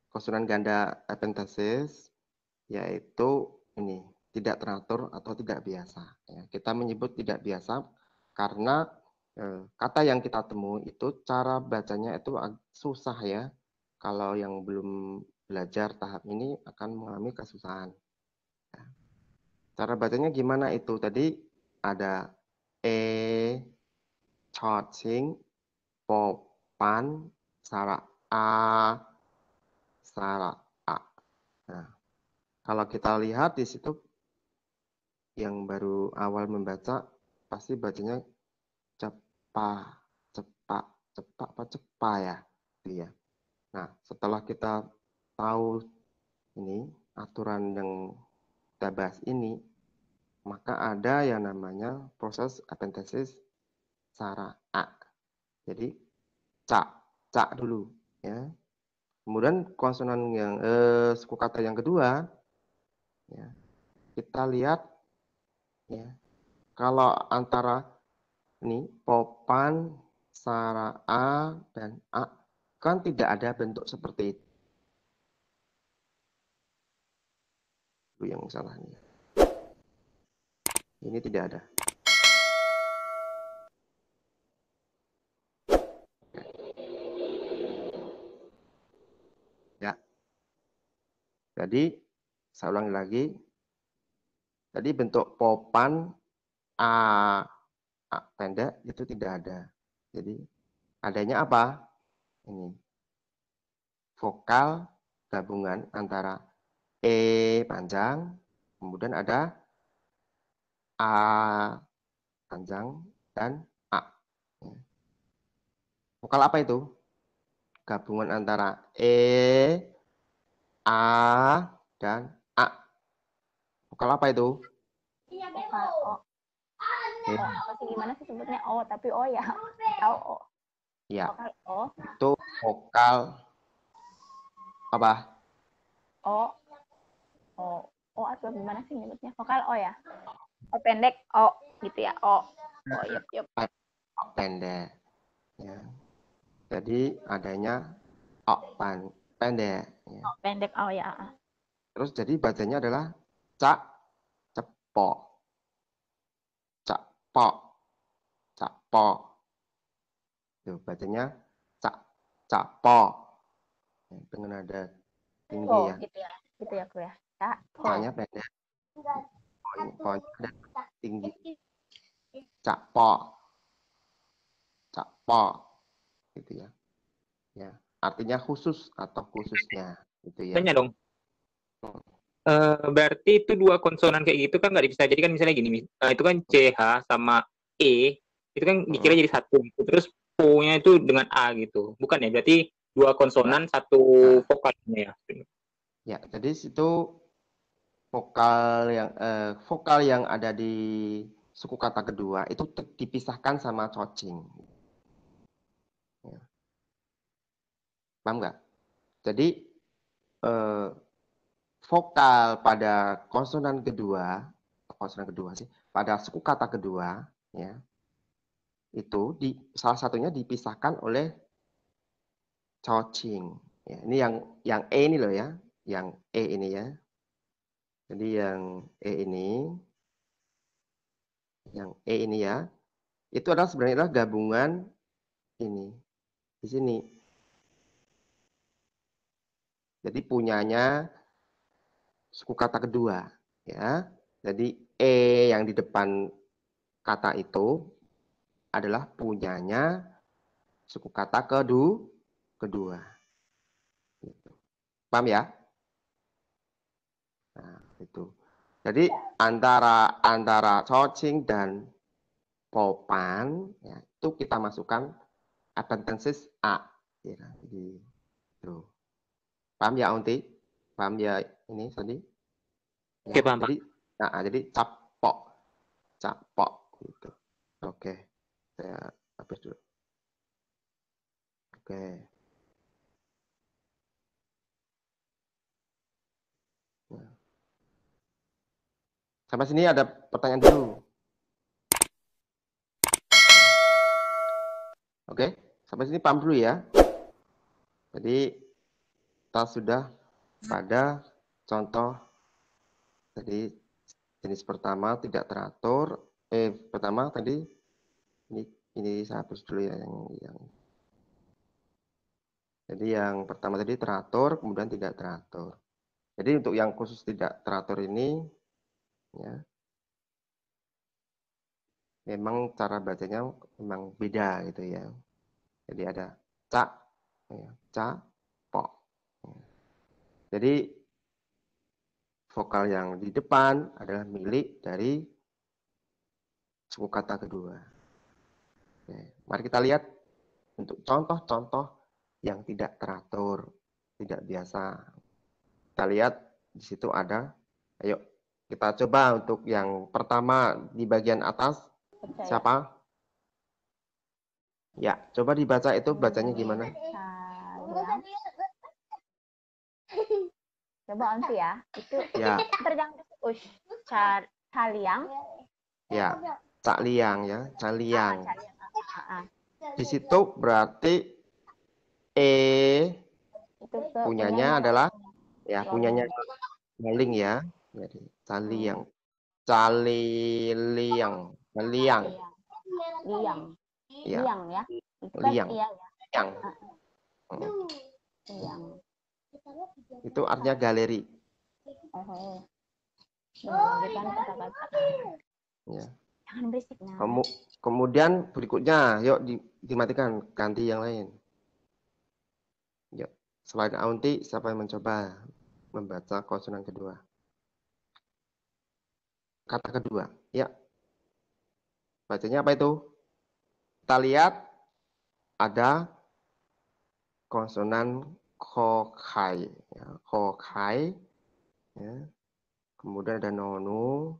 konsonan ganda epenthesis, yaitu ini tidak teratur atau tidak biasa. Ya, kita menyebut tidak biasa karena kata yang kita temui itu cara bacanya itu susah ya. Kalau yang belum belajar tahap ini akan mengalami kesusahan. Ya. Cara bacanya gimana itu? Tadi ada charging, popan, sara a, sara a. Nah, kalau kita lihat di situ yang baru awal membaca pasti bacanya cepa, cepak, cepak apa cepa ya, gitu ya. Nah, setelah kita tahu ini aturan yang kita bahas ini, maka ada yang namanya proses epenthesis sara a. Jadi cak dulu ya. Kemudian konsonan yang suku kata yang kedua ya, kita lihat ya. Kalau antara ini popan, sara a dan a kan tidak ada bentuk seperti itu yang salahnya. Ini tidak ada. Ya. Jadi saya ulangi lagi. Tadi bentuk popan a, pendek itu tidak ada. Jadi adanya apa? Ini vokal gabungan antara panjang, kemudian ada a panjang dan a. Vokal apa itu? Gabungan antara a dan a. Vokal apa itu? Vokal O. Oke. Apa sih gimana sih sebutnya O tapi O ya tahu O. Ya, Vokal O. itu vokal apa? O. O. O atau gimana sih nyebutnya? Vokal O ya. O pendek O gitu ya O. Oh yup yup. Pendek. Ya. Jadi adanya o pendek. Ya. O pendek O ya. Terus jadi bacanya adalah cak cepok, cakpok, cakpok. Itu bacanya cakpok. Ya, dengan nada tinggi ya. Gitu ya aku ya. Cak. Pokoknya pendek. Pokoknya ada tinggi. Cakpok, cakpok, gitu ya. Ya, artinya khusus atau khususnya, gitu ya. Tanya dong. Berarti itu dua konsonan kayak gitu kan nggak bisa. Jadi kan misalnya gini, itu kan CH sama E, itu kan dikira jadi satu gitu. Terus O-nya itu dengan A gitu. Bukan ya? Berarti dua konsonan, satu vokalnya ya. Ya, jadi situ vokal yang ada di suku kata kedua itu dipisahkan sama cocing. Ya. Paham nggak? Jadi vokal pada konsonan kedua sih, pada suku kata kedua, ya, itu salah satunya dipisahkan oleh cocing. Ya, ini yang E ini loh ya, yang E ini ya. Jadi yang E ini ya, itu adalah sebenarnya gabungan ini di sini. Jadi punyanya suku kata kedua, ya. Jadi E yang di depan kata itu adalah punyanya suku kata kedua. Gitu. Paham ya? Nah, itu. Jadi antara cocing dan popan ya, itu kita masukkan epenthesis A. Ya, jadi itu. Paham ya, Unti? Paham ya ini tadi? Ya, Oke, paham, jadi capok gitu. Oke. Saya hapus dulu. Oke. Nah. Sampai sini ada pertanyaan dulu. Oke, sampai sini paham dulu ya. Jadi kita sudah pada contoh tadi jenis pertama tidak teratur. Pertama tadi ini saya hapus dulu ya yang jadi yang pertama tadi teratur, kemudian tidak teratur. Jadi untuk yang khusus tidak teratur ini ya memang cara bacanya memang beda gitu ya. Jadi ada ca, ya, ca, po. Jadi vokal yang di depan adalah milik dari suku kata kedua. Oke, mari kita lihat untuk contoh-contoh yang tidak teratur, tidak biasa. Kita lihat di situ ada. Ayo kita coba untuk yang pertama di bagian atas. Percaya. Siapa? Ya, coba dibaca itu bacanya gimana? Caliang. Coba Onti ya. Itu Ya. terjang Caliang. Ya, Cak Liang ya, Caliang. Caliang. Di situ berarti Itu punyanya adalah ya punyanya maling ya. Jadi Caliang. Caliliang. Caliang. Liang. Ya. Liang ya. Itu kan Liang. iya ya. Liang. Liang. Itu artinya galeri. Oh. Melanjutkan kata-kata. Ya. Jangan berisik nah. Kemudian berikutnya, yuk dimatikan, ganti yang lain. Yuk, selain Aunti, siapa yang mencoba membaca konsonan kedua? Kata kedua, ya. Bacanya apa itu? Kita lihat ada konsonan kokai, ya, kokai, ya. Kemudian ada nonu,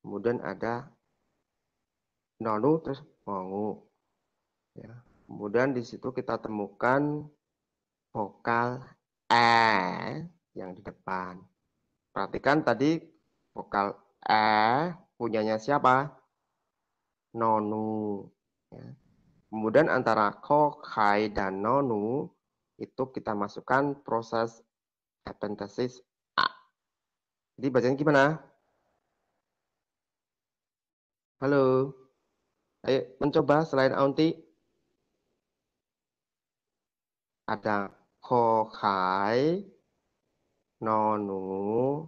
kemudian ada nonu terus ngongu, ya. Kemudian di situ kita temukan vokal yang di depan. Perhatikan tadi vokal punyanya siapa? Nonu. Ya. Kemudian antara kokai dan nonu itu kita masukkan proses epenthesis a. Jadi bacanya gimana? Halo. Ayo mencoba selain Aunti. Ada kokai, nonu,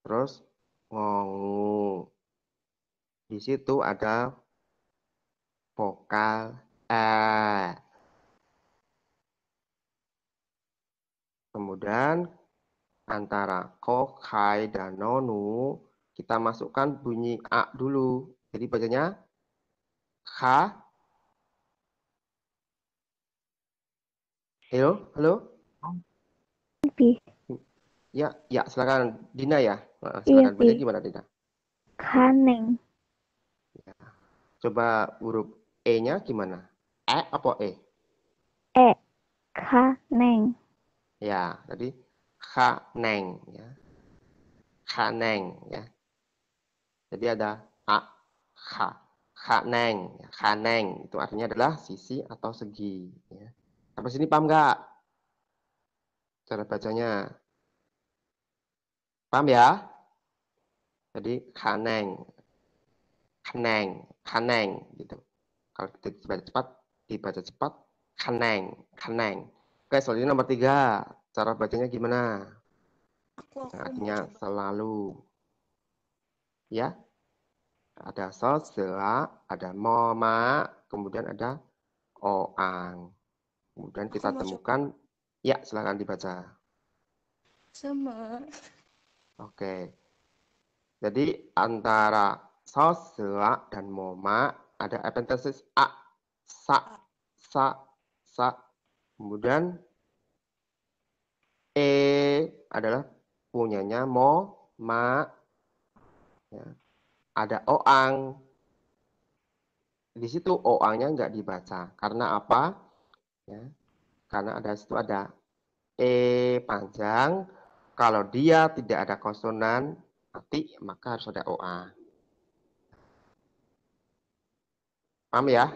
terus ngongu. Di situ ada vokal Kemudian antara kokai dan nonu kita masukkan bunyi a dulu. Jadi bacanya ha. Halo, halo. Ya, ya silakan Dina ya. Silakan baca gimana Dina? Kaneng. Ya. Coba huruf E-nya gimana? Apa E? Kaneng. Ya, tadi kaneng ya. Kaneng ya. Jadi ada a, kaneng, kaneng itu artinya adalah sisi atau segi. Ya. Sampai sini paham nggak? Cara bacanya. Paham ya? Jadi kaneng, kaneng, kaneng gitu. Kalau kita dibaca cepat, kaneng, kaneng. Oke, selanjutnya nomor 3. Cara bacanya gimana? Artinya selalu. Ya. Ada sosela, ada moma, kemudian ada oang. Kemudian kita temukan, ya silakan dibaca. Sama. Oke. Jadi antara sosela dan moma ada epenthesis a, sa, sa. Kemudian adalah punyanya ma. Ya. Ada oang. Di situ oangnya nggak dibaca. Karena apa? Ya. Karena situ ada panjang. Kalau dia tidak ada konsonan mati, maka harus ada OA. Paham ya?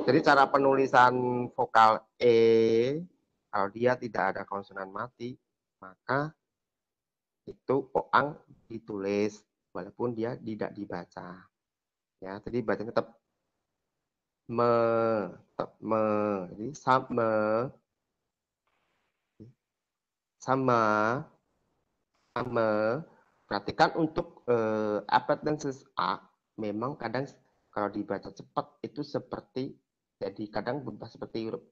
Jadi cara penulisan vokal E, kalau dia tidak ada konsonan mati, maka itu oang ditulis walaupun dia tidak dibaca. Ya, jadi bacanya tetap me, tetap me. Jadi sama, sama, sama. Perhatikan untuk appetensis A, memang kadang kalau dibaca cepat itu seperti, jadi kadang berubah seperti huruf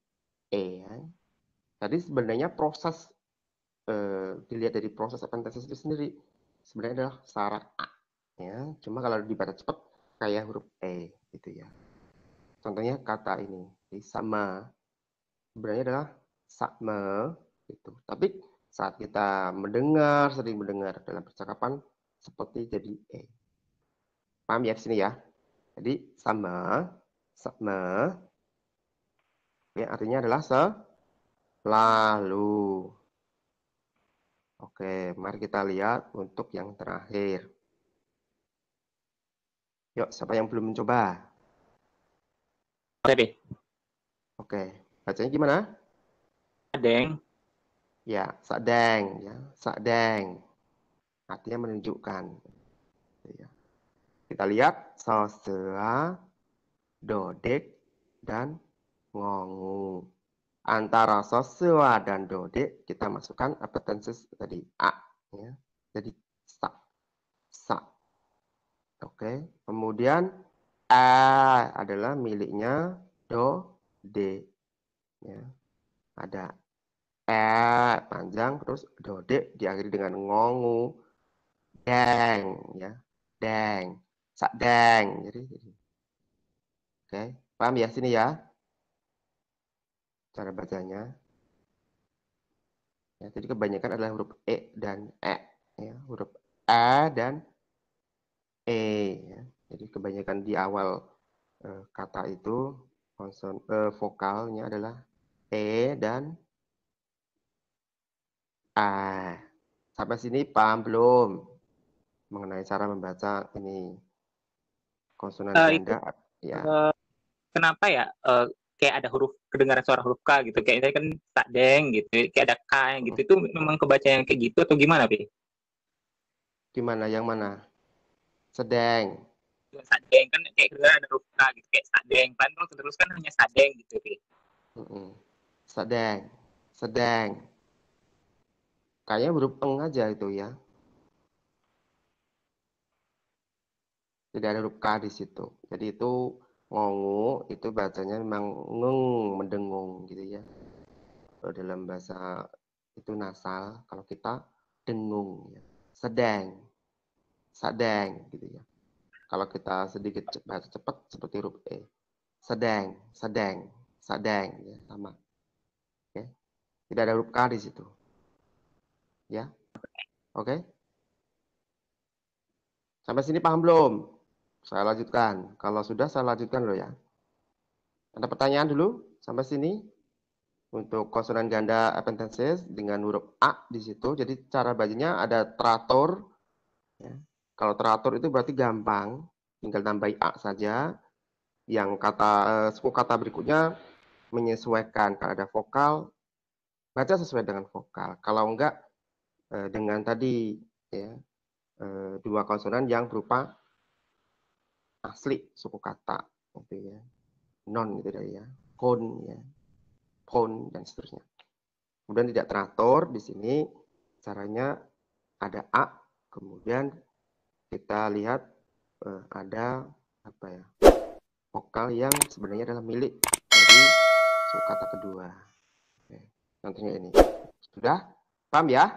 E. Ya. Jadi sebenarnya proses dilihat dari proses appetensis itu sendiri sebenarnya adalah sara A. Ya, cuma kalau dibaca cepat kayak huruf E gitu ya. Contohnya kata ini, sama sebenarnya adalah sama gitu. Tapi saat kita mendengar, sering mendengar dalam percakapan seperti jadi E. Paham ya di sini ya? Jadi sama, sama, ya artinya adalah selalu. Oke, mari kita lihat untuk yang terakhir. Yuk, siapa yang belum mencoba? Oke, Oke, bacanya gimana? Deng. Ya, sadeng, ya, sadeng. Artinya menunjukkan. Ya. Kita lihat sosea, dodek, dan ngongu. Antara sosea dan dodek kita masukkan appetensis tadi a, ya. Jadi sa, sa. Oke, kemudian a adalah miliknya do, de. Ya. Ada panjang, terus dodek diakhiri dengan ngongu, deng, ya, deng, sak deng. Jadi, oke, paham ya sini ya cara bacanya. Ya, jadi kebanyakan adalah huruf e dan e, ya, huruf a dan e. Ya. Jadi kebanyakan di awal kata itu vokalnya adalah e dan a. Sampai sini paham belum mengenai cara membaca ini konsonan Itu ganda? Ya. kenapa ya kayak ada huruf kedengaran suara huruf K gitu, kayak tadi kan sadeng gitu, kayak ada K gitu, itu memang kebaca yang kayak gitu atau gimana, Pi? Gimana? Yang mana? Sedeng. Sadeng kan kayak kedengaran ada huruf K gitu, kayak sadeng kan terus kan hanya sadeng gitu, Pi. Sedeng. Sedeng. Kayaknya huruf eng aja itu ya. Tidak ada huruf K di situ. Jadi itu ngongu, itu bacanya memang ngeng, mendengung gitu ya. Kalau dalam bahasa itu nasal, kalau kita dengung ya. Sedeng. Sadeng gitu ya. Kalau kita sedikit bahasa cepat seperti huruf E. Sedeng, sedeng, sadeng ya, sama. Oke. Tidak ada huruf K di situ. Ya. Oke. Sampai sini paham belum? Saya lanjutkan. Kalau sudah saya lanjutkan loh ya. Ada pertanyaan dulu sampai sini untuk konsonan ganda appentensis dengan huruf A di situ. Jadi cara bacanya ada teratur. Ya. Kalau teratur itu berarti gampang, tinggal tambahi A saja. Yang kata suku kata berikutnya menyesuaikan. Kalau ada vokal, baca sesuai dengan vokal. Kalau enggak dengan tadi ya dua konsonan yang berupa asli suku kata, gitu ya. Non gitu ya, kon ya, pon dan seterusnya. Kemudian tidak teratur di sini caranya ada a, kemudian kita lihat ada apa ya vokal yang sebenarnya adalah milik dari suku kata kedua. Oke, contohnya ini sudah paham ya?